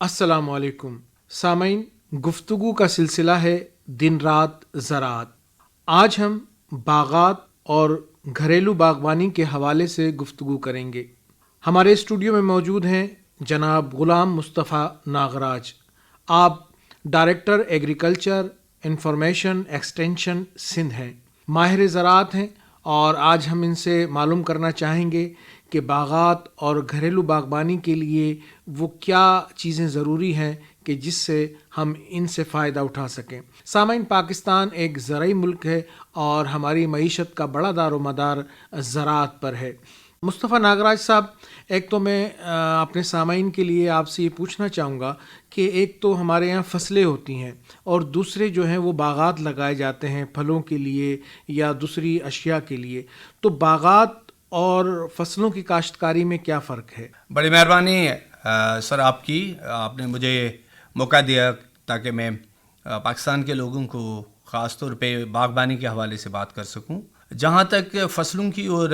السلام علیکم سامعین، گفتگو کا سلسلہ ہے دن رات زراعت۔ آج ہم باغات اور گھریلو باغبانی کے حوالے سے گفتگو کریں گے۔ ہمارے اسٹوڈیو میں موجود ہیں جناب غلام مصطفیٰ ناگراج۔ آپ director agriculture information extension Sindh ہیں، ماہر زراعت ہیں، اور آج ہم ان سے معلوم کرنا چاہیں گے کہ باغات اور گھریلو باغبانی کے لیے وہ کیا چیزیں ضروری ہیں کہ جس سے ہم ان سے فائدہ اٹھا سکیں۔ سامعین، پاکستان ایک زرعی ملک ہے اور ہماری معیشت کا بڑا دار و مدار زراعت پر ہے۔ مصطفیٰ ناگراج صاحب، ایک تو میں اپنے سامعین کے لیے آپ سے یہ پوچھنا چاہوں گا کہ ایک تو ہمارے یہاں فصلیں ہوتی ہیں اور دوسرے جو ہیں وہ باغات لگائے جاتے ہیں پھلوں کے لیے یا دوسری اشیاء کے لیے، تو باغات اور فصلوں کی کاشتکاری میں کیا فرق ہے؟ بڑی مہربانی سر آپ کی، آپ نے مجھے موقع دیا تاکہ میں پاکستان کے لوگوں کو خاص طور پہ باغبانی کے حوالے سے بات کر سکوں۔ جہاں تک فصلوں کی اور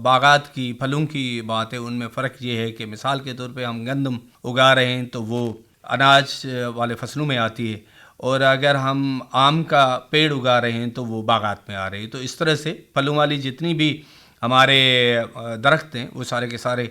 باغات کی پھلوں کی بات ہے، ان میں فرق یہ ہے کہ مثال کے طور پہ ہم گندم اگا رہے ہیں تو وہ اناج والے فصلوں میں آتی ہے، اور اگر ہم آم کا پیڑ اگا رہے ہیں تو وہ باغات میں آ رہی ہے۔ تو اس طرح سے پھلوں والی جتنی بھی ہمارے درخت ہیں وہ سارے کے سارے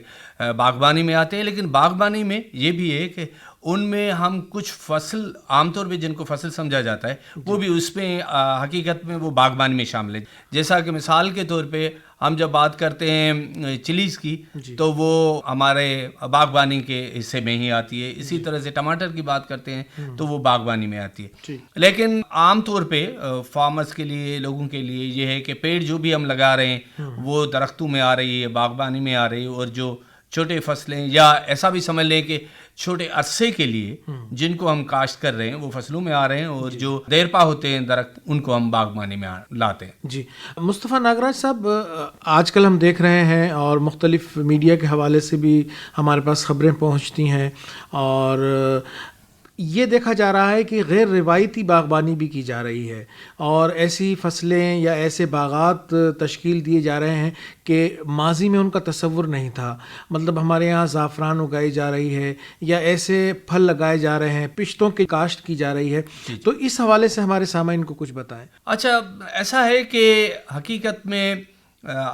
باغبانی میں آتے ہیں، لیکن باغبانی میں یہ بھی ہے کہ ان میں ہم کچھ فصل عام طور پہ جن کو فصل سمجھا جاتا ہے وہ بھی اس میں حقیقت میں وہ باغبانی میں شامل ہے۔ جیسا کہ مثال کے طور پہ ہم جب بات کرتے ہیں چلیز کی تو وہ ہمارے باغبانی کے حصے میں ہی آتی ہے، اسی طرح سے ٹماٹر کی بات کرتے ہیں تو وہ باغبانی میں آتی ہے۔ لیکن عام طور پہ فارمرز کے لیے، لوگوں کے لیے یہ ہے کہ پیڑ جو بھی ہم لگا رہے ہیں وہ درختوں میں آ رہی ہے، باغبانی میں آ رہی ہے، اور جو چھوٹے فصلیں یا ایسا بھی سمجھ لیں کہ چھوٹے عرصے کے لیے جن کو ہم کاشت کر رہے ہیں وہ فصلوں میں آ رہے ہیں، اور جو دیرپا ہوتے ہیں درخت ان کو ہم باغبانی میں لاتے ہیں۔ جی مصطفیٰ ناگراج صاحب، آج کل ہم دیکھ رہے ہیں اور مختلف میڈیا کے حوالے سے بھی ہمارے پاس خبریں پہنچتی ہیں، اور یہ دیکھا جا رہا ہے کہ غیر روایتی باغبانی بھی کی جا رہی ہے اور ایسی فصلیں یا ایسے باغات تشکیل دیے جا رہے ہیں کہ ماضی میں ان کا تصور نہیں تھا۔ مطلب ہمارے یہاں زعفران اگائی جا رہی ہے یا ایسے پھل لگائے جا رہے ہیں، پشتوں کی کاشت کی جا رہی ہے، تو اس حوالے سے ہمارے سامعین کو کچھ بتائیں۔ اچھا، ایسا ہے کہ حقیقت میں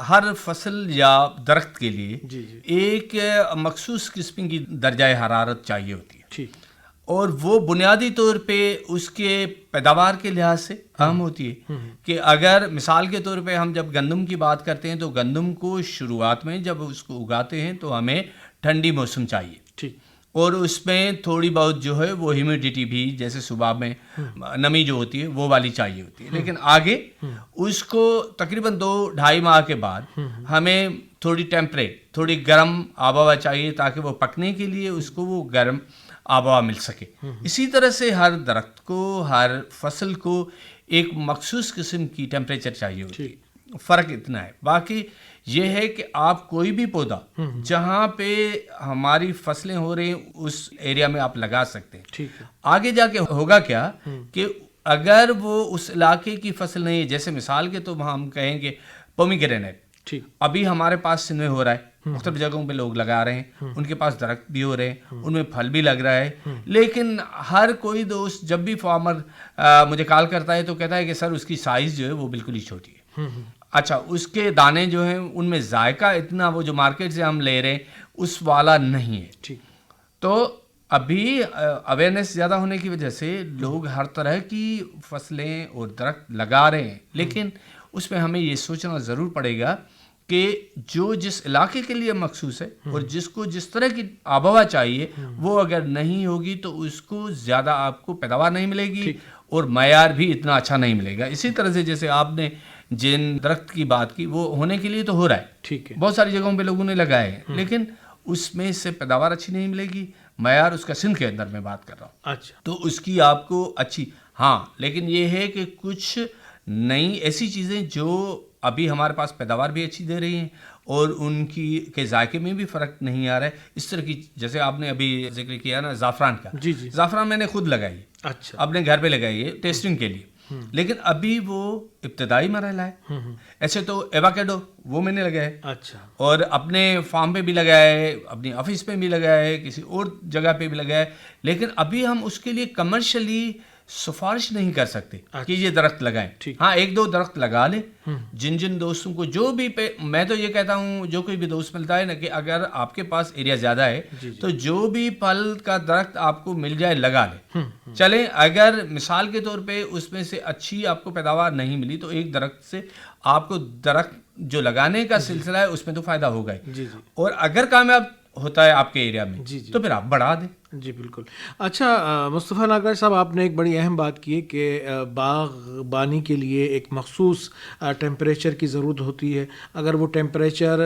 ہر فصل یا درخت کے لیے ایک مخصوص قسم کی درجہ حرارت چاہیے ہوتی ہے، اور وہ بنیادی طور پہ اس کے پیداوار کے لحاظ سے اہم ہوتی ہے۔ کہ اگر مثال کے طور پہ ہم جب گندم کی بات کرتے ہیں تو گندم کو شروعات میں جب اس کو اگاتے ہیں تو ہمیں ٹھنڈی موسم چاہیے، اور اس میں تھوڑی بہت جو ہے وہ ہیومیڈیٹی بھی، جیسے صبح میں نمی جو ہوتی ہے وہ والی چاہیے ہوتی ہے۔ لیکن آگے اس کو تقریباً 2-2.5 ماہ کے بعد ہمیں تھوڑی ٹیمپریٹ، تھوڑی گرم آب و ہوا چاہیے تاکہ وہ پکنے کے لیے اس کو وہ گرم آب و ہوا مل سکے۔ اسی طرح سے ہر درخت کو، ہر فصل کو ایک مخصوص قسم کی ٹیمپریچر چاہیے ہوتی ہے۔ فرق اتنا ہے، باقی یہ ہے کہ آپ کوئی بھی پودا جہاں پہ ہماری فصلیں ہو رہی ہیں اس ایریا میں آپ لگا سکتے ہیں۔ آگے جا کے ہوگا کیا کہ اگر وہ اس علاقے کی فصل نہیں ہے، جیسے مثال کے تو ہم کہیں گے پومیگرینیٹ ابھی ہمارے پاس سندھ میں ہو رہا ہے، مختلف جگہوں پہ لوگ لگا رہے ہیں، ان کے پاس درخت بھی ہو رہے ہیں، ان میں پھل بھی لگ رہا ہے، لیکن ہر کوئی دوست جب بھی فارمر مجھے کال کرتا ہے تو کہتا ہے کہ سر اس کی سائز جو ہے وہ بالکل ہی چھوٹی ہے۔ اچھا، اس کے دانے جو ہیں ان میں ذائقہ اتنا وہ جو مارکیٹ سے ہم لے رہے ہیں اس والا نہیں ہے۔ تو ابھی اویئرنیس زیادہ ہونے کی وجہ سے لوگ ہر طرح کی فصلیں اور درخت لگا رہے ہیں، لیکن اس میں ہمیں یہ سوچنا ضرور پڑے گا کہ جو جس علاقے کے لیے مخصوص ہے اور جس کو جس طرح کی آب و ہوا چاہیے وہ اگر نہیں ہوگی تو اس کو زیادہ آپ کو پیداوار نہیں ملے گی اور معیار بھی اتنا اچھا نہیں ملے گا۔ اسی طرح سے جیسے آپ نے جن درخت کی بات کی وہ ہونے کے لیے تو ہو رہا ہے، بہت ساری جگہوں پہ لوگوں نے لگائے ہیں، لیکن اس میں سے پیداوار اچھی نہیں ملے گی۔ معیار اس کا سندھ کے اندر میں بات کر رہا ہوں، اچھا، تو اس کی آپ کو اچھی، ہاں، لیکن یہ ہے کہ کچھ نئی ایسی چیزیں جو ابھی ہمارے پاس پیداوار بھی اچھی دے رہی ہیں اور ان کی کے ذائقے میں بھی فرق نہیں آ رہا ہے۔ اس طرح کی جیسے آپ نے ابھی ذکر کیا نا زعفران کا، زعفران میں نے خود لگائی، اچھا، اپنے گھر پہ لگائی ہے ٹیسٹنگ کے لیے، لیکن ابھی وہ ابتدائی مرحلہ ہے. ایسے تو ایواکیڈو وہ میں نے لگایا ہے, اچھا, اور اپنے فارم پہ بھی لگایا ہے, اپنی آفس پہ بھی لگایا ہے, کسی اور جگہ پہ بھی لگایا ہے, لیکن ابھی ہم اس کے لیے کمرشلی سفارش نہیں کر سکتے کہ یہ درخت لگائیں. ہاں, ایک دو درخت لگا لیں. جن دوستوں کو جو بھی میں تو یہ کہتا ہوں, جو کوئی بھی دوست ملتا ہے نا, کہ اگر آپ کے پاس ایریا زیادہ ہے تو جو بھی پھل کا درخت آپ کو مل جائے لگا لیں. چلیں, اگر مثال کے طور پہ اس میں سے اچھی آپ کو پیداوار نہیں ملی تو ایک درخت سے آپ کو درخت جو لگانے کا سلسلہ ہے اس میں تو فائدہ ہوگا ہی, اور اگر کامیاب ہوتا ہے آپ کے ایریا میں تو پھر آپ بڑھا دیں. جی بالکل. اچھا مصطفیٰ ناگراج صاحب, آپ نے ایک بڑی اہم بات کی ہے کہ باغبانی کے لیے ایک مخصوص ٹیمپریچر کی ضرورت ہوتی ہے. اگر وہ ٹیمپریچر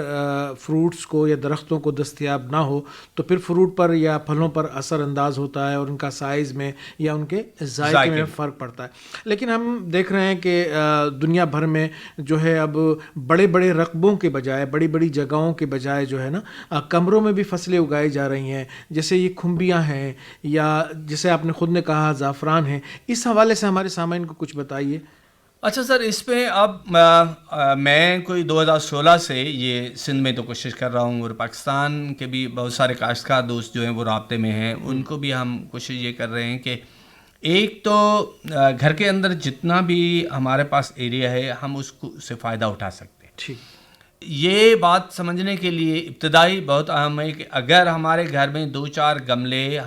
فروٹس کو یا درختوں کو دستیاب نہ ہو تو پھر فروٹ پر یا پھلوں پر اثر انداز ہوتا ہے, اور ان کا سائز میں یا ان کے ذائقے میں فرق پڑتا ہے. لیکن ہم دیکھ رہے ہیں کہ دنیا بھر میں جو ہے اب بڑے بڑے رقبوں کے بجائے, بڑی بڑی جگہوں کے بجائے جو ہے نا, کمروں میں بھی فصلیں اگائی جا رہی ہیں, جیسے یہ کھمبیاں ہیں یا جسے آپ نے خود نے کہا زعفران ہے. اس حوالے سے ہمارے سامعین کو کچھ بتائیے. اچھا سر, اس پہ اب میں کوئی 2016 سے یہ سندھ میں تو کوشش کر رہا ہوں, اور پاکستان کے بھی بہت سارے کاشتکار دوست جو ہیں وہ رابطے میں ہیں, ان کو بھی ہم کوشش یہ کر رہے ہیں کہ ایک تو گھر کے اندر جتنا بھی ہمارے پاس ایریا ہے ہم اس کو سے فائدہ اٹھا سکتے ہیں. ٹھیک, یہ بات سمجھنے کے لیے ابتدائی بہت اہم ہے کہ اگر ہمارے گھر میں 2-4 گملے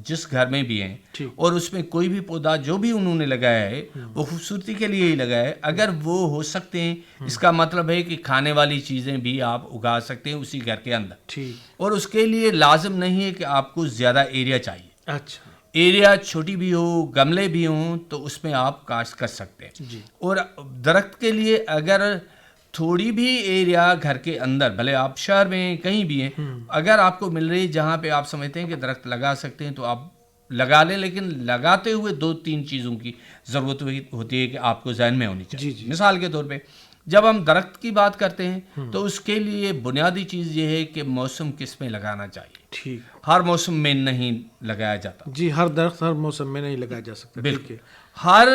جس گھر میں بھی ہیں, اور اس میں کوئی بھی پودا جو بھی انہوں نے لگایا ہے وہ خوبصورتی کے لیے ہی لگایا ہے, اگر وہ ہو سکتے ہیں, اس کا مطلب ہے کہ کھانے والی چیزیں بھی آپ اگا سکتے ہیں اسی گھر کے اندر. اور اس کے لیے لازم نہیں ہے کہ آپ کو زیادہ ایریا چاہیے. اچھا, ایریا چھوٹی بھی ہو, گملے بھی ہوں, تو اس میں آپ کاشت کر سکتے ہیں. اور درخت کے لیے اگر تھوڑی بھی ایریا گھر کے اندر, بھلے آپ شہر میں کہیں بھی ہیں, اگر آپ کو مل رہی جہاں پہ آپ سمجھتے ہیں کہ درخت لگا سکتے ہیں تو آپ لگا لیں, لیکن لگاتے ہوئے 2-3 چیزوں کی ضرورت ہوتی ہے کہ آپ کو ذہن میں ہونی چاہیے. مثال کے طور پہ جب ہم درخت کی بات کرتے ہیں تو اس کے لیے بنیادی چیز یہ ہے کہ موسم کس میں لگانا چاہیے. ٹھیک, ہر موسم میں نہیں لگایا جاتا. جی, ہر درخت ہر موسم میں نہیں لگایا جا سکتا. بالکل, ہر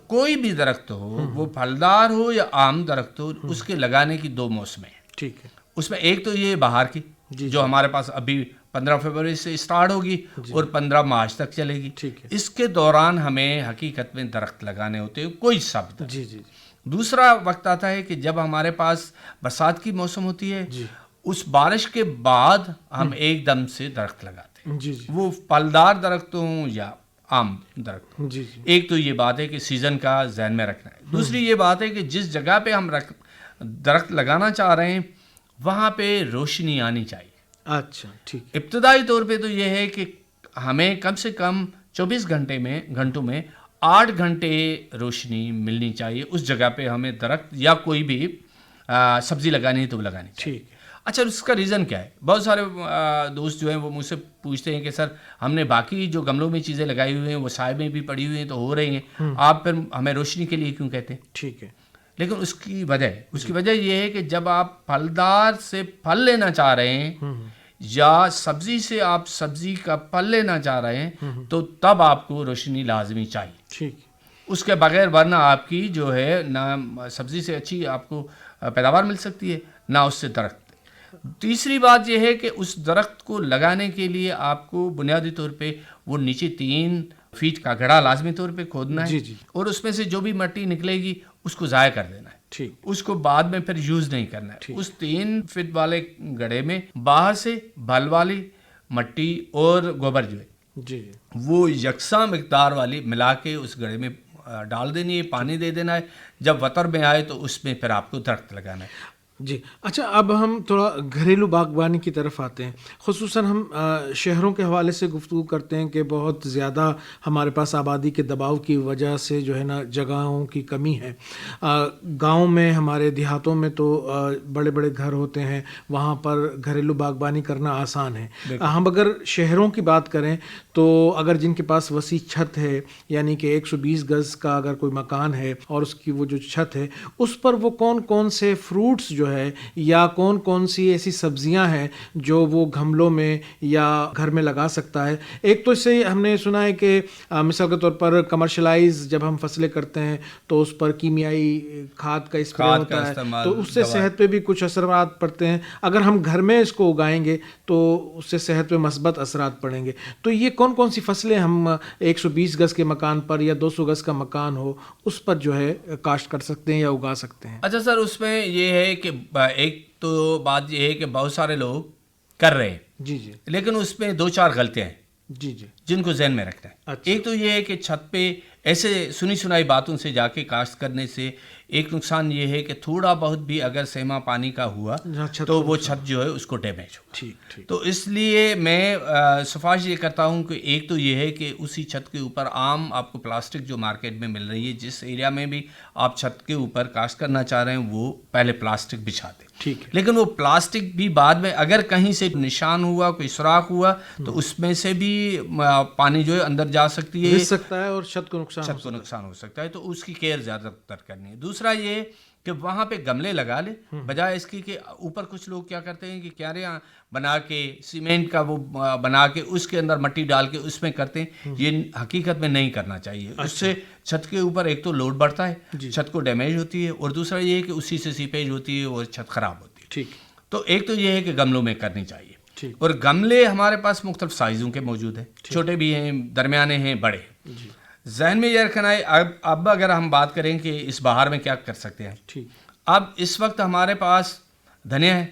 کوئی بھی درخت ہو, وہ پھلدار ہو یا عام درخت ہو, اس کے لگانے کی 2 موسمیں ہیں. ٹھیک ہے, اس میں ایک تو یہ باہر کی جو ہمارے پاس ابھی 15 فروری سے اسٹارٹ ہوگی اور 15 مارچ تک چلے گی. اس کے دوران ہمیں حقیقت میں درخت لگانے ہوتے ہیں کوئی سبب. دوسرا وقت آتا ہے کہ جب ہمارے پاس برسات کی موسم ہوتی ہے, اس بارش کے بعد ہم ایک دم سے درخت لگاتے ہیں, وہ پھلدار درخت ہوں یا عام درخت. ایک تو یہ بات ہے کہ سیزن کا ذہن میں رکھنا ہے. دوسری یہ بات ہے کہ جس جگہ پہ ہم درخت لگانا چاہ رہے ہیں وہاں پہ روشنی آنی چاہیے. اچھا, ٹھیک. ابتدائی طور پہ تو یہ ہے کہ ہمیں کم سے کم 24 گھنٹوں میں 8 گھنٹے روشنی ملنی چاہیے. اس جگہ پہ ہمیں درخت یا کوئی بھی سبزی لگانی ہے تو لگانی چاہیے. اچھا, اس کا ریزن کیا ہے؟ بہت سارے دوست جو ہیں وہ مجھ سے پوچھتے ہیں کہ سر ہم نے باقی جو گملوں میں چیزیں لگائی ہوئی ہیں وہ سائے میں بھی پڑی ہوئی ہیں تو ہو رہی ہیں, آپ پھر ہمیں روشنی کے لیے کیوں کہتے ہیں؟ ٹھیک ہے, لیکن اس کی وجہ یہ ہے کہ جب آپ پھلدار سے پھل لینا چاہ رہے ہیں یا سبزی سے آپ سبزی کا پھل لینا چاہ رہے ہیں تو تب آپ کو روشنی لازمی چاہیے. ٹھیک, اس کے بغیر ورنہ آپ کی جو ہے نہ سبزی سے اچھی آپ کو پیداوار مل سکتی ہے نہ اس سے درخت. تیسری بات یہ ہے کہ اس درخت کو لگانے کے لیے آپ کو بنیادی طور پہ وہ نیچے 3 فیٹ کا گڑھا لازمی طور پہ کھودنا ہے, اور اس میں سے جو بھی مٹی نکلے گی اس کو ضائع کر دینا ہے. ٹھیک, اس کو بعد میں پھر یوز نہیں کرنا ہے. اس 3 فٹ والے گڑھے میں باہر سے بھل والی مٹی اور گوبر جو ہے وہ یکساں مقدار والی ملا کے اس گڑھے میں ڈال دینی ہے, پانی دے دینا ہے. جب وتر میں آئے تو اس میں پھر آپ کو درخت لگانا ہے. جی. اچھا, اب ہم تھوڑا گھریلو باغبانی کی طرف آتے ہیں. خصوصاً ہم شہروں کے حوالے سے گفتگو کرتے ہیں کہ بہت زیادہ ہمارے پاس آبادی کے دباؤ کی وجہ سے جو ہے نا جگہوں کی کمی ہے. گاؤں میں, ہمارے دیہاتوں میں تو بڑے بڑے گھر ہوتے ہیں, وہاں پر گھریلو باغبانی کرنا آسان ہے. ہم اگر شہروں کی بات کریں تو اگر جن کے پاس وسیع چھت ہے, یعنی کہ 120 گز کا اگر کوئی مکان ہے اور اس کی وہ جو چھت ہے اس پر وہ کون کون سے فروٹس جو جو ہے یا کون کون سی ایسی سبزیاں ہیں جو وہ گملوں میں یا گھر میں لگا سکتا ہے؟ ایک تو اس سے ہم نے سنا ہے کہ مثال کے طور پر کمرشلائز جب ہم فصلیں کرتے ہیں تو اس پر کیمیائی کھاد کا اسپرے ہوتا ہے، تو اس سے صحت پہ بھی کچھ اثرات پڑتے ہیں. اگر ہم گھر میں اس کو اگائیں گے تو اس سے صحت پہ مثبت اثرات پڑیں گے. تو یہ کون کون سی فصلیں ہم 120 گز کے مکان پر یا 200 گز کا مکان ہو اس پر جو ہے کاشت کر سکتے ہیں یا اگا سکتے ہیں؟ اچھا سر، اس میں یہ ہے کہ ایک تو بات یہ ہے کہ بہت سارے لوگ کر رہے ہیں جی جی، لیکن اس میں 2-4 غلطیاں ہیں جی جی، جن کو ذہن میں رکھنا ہے. اچھا. ایک تو یہ ہے کہ چھت پہ ایسے سنی سنائی باتوں سے جا کے کاشت کرنے سے ایک نقصان یہ ہے کہ تھوڑا بہت بھی اگر سیما پانی کا ہوا تو وہ چھت جو ہے اس کو ڈیمیج ہو. ٹھیک. تو اس لیے میں سفارش یہ کرتا ہوں کہ ایک تو یہ ہے کہ اسی چھت کے اوپر عام آپ کو پلاسٹک جو مارکیٹ میں مل رہی ہے، جس ایریا میں بھی آپ چھت کے اوپر کاشت کرنا چاہ رہے ہیں وہ پہلے پلاسٹک بچھا دیں. ٹھیک ہے. لیکن وہ پلاسٹک بھی بعد میں اگر کہیں سے نشان ہوا، کوئی سوراخ ہوا تو اس میں سے بھی پانی جو ہے اندر جا سکتی ہے اور چھت کو نقصان ہو سکتا ہے. تو اس کی کیئر زیادہ تر کرنی ہے. دوسرا یہ کہ وہاں پہ گملے لگا لے بجائے اس کی کہ اوپر کچھ لوگ کیا کرتے ہیں کہ کیاریاں بنا کے سیمنٹ کا وہ بنا کے اس کے اندر مٹی ڈال کے اس میں کرتے ہیں. یہ حقیقت میں نہیں کرنا چاہیے. اس سے چھت کے اوپر ایک تو لوڈ بڑھتا ہے، چھت کو ڈیمیج ہوتی ہے، اور دوسرا یہ ہے کہ اسی سے سیپیج ہوتی ہے اور چھت خراب ہوتی ہے. ٹھیک. تو ایک تو یہ ہے کہ گملوں میں کرنی چاہیے. اور گملے ہمارے پاس مختلف سائزوں کے موجود ہیں، چھوٹے بھی ہیں، درمیانے ہیں، بڑے ہیں. ذہن میں یہ رکھنا ہے. اب اگر ہم بات کریں کہ اس بہار میں کیا کر سکتے ہیں، اب اس وقت ہمارے پاس دھنیا ہے.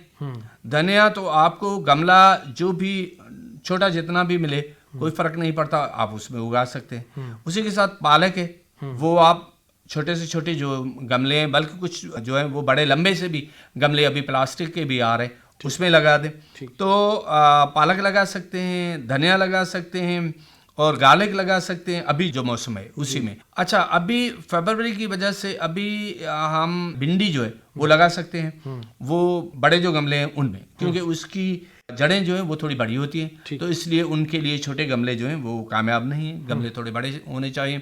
دھنیا تو آپ کو گملہ جو بھی چھوٹا جتنا بھی ملے کوئی فرق نہیں پڑتا، آپ اس میں اگا سکتے ہیں. اسی کے ساتھ پالک ہے، وہ آپ چھوٹے سے چھوٹے جو گملے ہیں، بلکہ کچھ جو ہیں وہ بڑے لمبے سے بھی گملے ابھی پلاسٹک کے بھی آ رہے ہیں، اس میں لگا دیں. تو پالک لگا سکتے ہیں، دھنیا لگا سکتے ہیں اور گارلک لگا سکتے ہیں ابھی جو موسم ہے اسی میں. اچھا، ابھی فیبروری کی وجہ سے ابھی ہم بھنڈی جو ہے وہ لگا سکتے ہیں، وہ بڑے جو گملے ہیں ان میں، کیونکہ اس کی جڑیں جو ہیں وہ تھوڑی بڑی ہوتی ہیں، تو اس لیے ان کے لیے چھوٹے گملے جو ہیں وہ کامیاب نہیں ہیں. گملے تھوڑے بڑے ہونے چاہیے.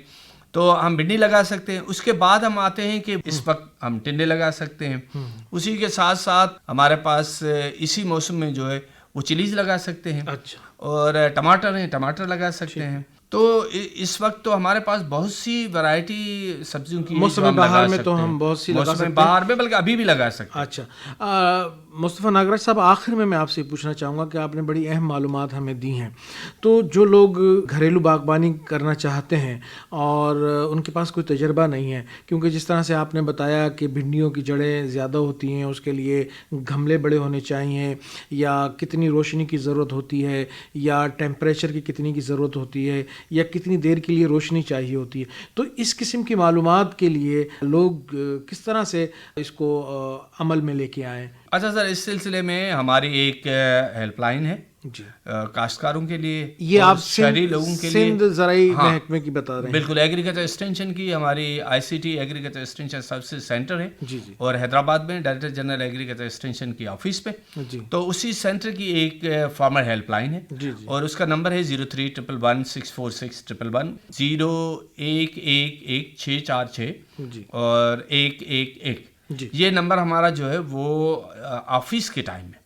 تو ہم بھنڈی لگا سکتے ہیں. اس کے بعد ہم آتے ہیں کہ اس وقت ہم ٹنڈے لگا سکتے ہیں. اسی کے ساتھ ساتھ ہمارے پاس اسی موسم میں جو ہے وہ چلیز لگا سکتے ہیں. اور ٹماٹر ہیں، ٹماٹر لگا سکتے ہیں. تو اس وقت تو ہمارے پاس بہت سی ورائٹی سبزیوں کی موسم بہار میں تو ہم بہت سی لگا سکتے ہیں. موسم بہار میں بلکہ ابھی بھی لگا سکتے ہیں. اچھا مصطفیٰ ناگراج صاحب، آخر میں آپ سے پوچھنا چاہوں گا کہ آپ نے بڑی اہم معلومات ہمیں دی ہیں. تو جو لوگ گھریلو باغبانی کرنا چاہتے ہیں اور ان کے پاس کوئی تجربہ نہیں ہے، کیونکہ جس طرح سے آپ نے بتایا کہ بھنڈیوں کی جڑیں زیادہ ہوتی ہیں، اس کے لیے گملے بڑے ہونے چاہیے، یا کتنی روشنی کی ضرورت ہوتی ہے، یا ٹیمپریچر کی کتنی کی ضرورت ہوتی ہے، یا کتنی دیر کے لیے روشنی چاہیے ہوتی ہے، تو اس قسم کی معلومات کے لیے لوگ کس طرح سے اس کو عمل میں لے کے آئیں؟ اچھا سر، اس سلسلے میں ہماری ایک ہیلپ لائن ہے کاشتکاروں کے لیے، یہ آپ شہری لوگوں کے لیے سندھ زرعی محکمے کی بتا رہے ہیں؟ بالکل، ایگریکلچر ایکسٹینشن کی ہماری ICT agriculture extension services centre ہے، اور حیدرآباد میں ڈائریکٹر جنرل ایگریکلچر ایکسٹینشن کی آفس پہ. تو اسی سینٹر کی ایک فارمر ہیلپ لائن ہے، اور اس کا نمبر ہے 0311164611 01111646 اور 111. یہ نمبر ہمارا جو ہے وہ آفس کے ٹائم میں،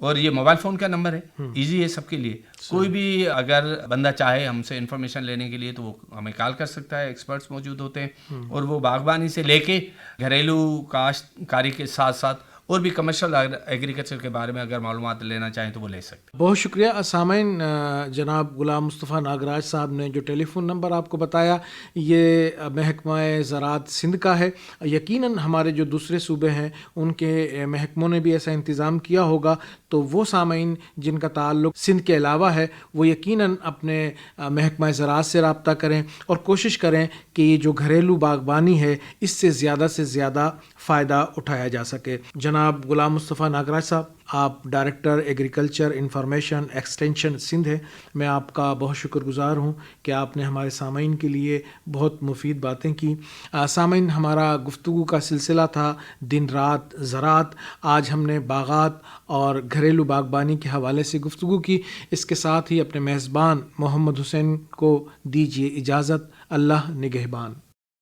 اور یہ موبائل فون کا نمبر ہے، ایزی ہے سب کے لیے. کوئی بھی اگر بندہ چاہے ہم سے انفارمیشن لینے کے لیے تو وہ ہمیں کال کر سکتا ہے. ایکسپرٹس موجود ہوتے ہیں، اور وہ باغبانی سے لے کے گھریلو کاشتکاری کے ساتھ ساتھ اور بھی کمرشل ایگریکلچر کے بارے میں اگر معلومات لینا چاہیں تو وہ لے سکتے ہیں. بہت شکریہ سامعین. جناب غلام مصطفیٰ ناگراج صاحب نے جو ٹیلی فون نمبر آپ کو بتایا یہ محکمہ زراعت سندھ کا ہے. یقیناً ہمارے جو دوسرے صوبے ہیں ان کے محکموں نے بھی ایسا انتظام کیا ہوگا. تو وہ سامعین جن کا تعلق سندھ کے علاوہ ہے وہ یقیناً اپنے محکمہ زراعت سے رابطہ کریں اور کوشش کریں کہ یہ جو گھریلو باغبانی ہے اس سے زیادہ فائدہ اٹھایا جا سکے. جناب غلام مصطفیٰ ناگراج صاحب، آپ director agriculture information extension Sindh ہے. میں آپ کا بہت شکر گزار ہوں کہ آپ نے ہمارے سامعین کے لیے بہت مفید باتیں کی. سامعین، ہمارا گفتگو کا سلسلہ تھا دن رات زراعت. آج ہم نے باغات اور گھریلو باغبانی کے حوالے سے گفتگو کی. اس کے ساتھ ہی اپنے میزبان محمد حسین کو دیجیے اجازت. اللہ نگہبان.